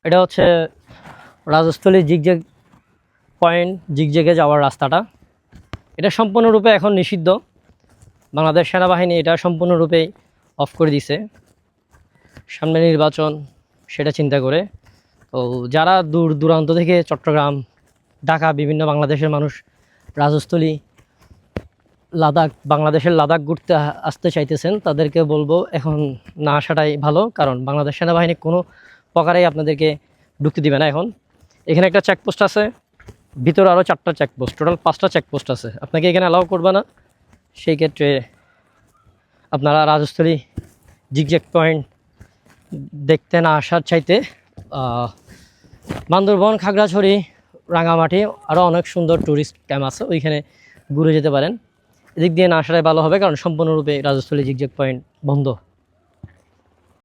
এটা হচ্ছে Rajasthali zigzag point, জিগজ্যাগে যাওয়ার রাস্তাটা। এটা সম্পূর্ণরূপে এখন নিষিদ্ধ। বাংলাদেশ সেনাবাহিনী এটা সম্পূর্ণরূপেই অফ করে দিছে সামনে নির্বাচন সেটা চিন্তা করে। তো যারা দূর দূরান্ত থেকে চট্টগ্রাম, ঢাকা, বিভিন্ন বাংলাদেশের মানুষ রাজস্থলী, লাদাখ, বাংলাদেশের লাদাখ ঘুরতে আসতে চাইতেছেন, তাদেরকে বলবো এখন না আসাটাই ভালো, কারণ বাংলাদেশ সেনাবাহিনী কোনো প্রকারেই আপনাদেরকে ঢুকতে দিবে না। এখন এখানে একটা চেকপোস্ট আছে, ভিতরে আরও 4টা চেকপোস্ট, টোটাল 5টা চেকপোস্ট আছে, আপনাকে এখানে অ্যালাউ করবে না। সেই ক্ষেত্রে আপনারা রাজস্থলী জিগজ্যাগ পয়েন্ট দেখতে না আসার চাইতে বান্দরবন, খাগড়াছড়ি, রাঙামাটি আরও অনেক সুন্দর ট্যুরিস্ট ক্যাম্প আছে, ওইখানে ঘুরে যেতে পারেন। এদিক দিয়ে না আসাটাই ভালো হবে, কারণ সম্পূর্ণরূপে রাজস্থলী জিগজ্যাগ পয়েন্ট বন্ধ।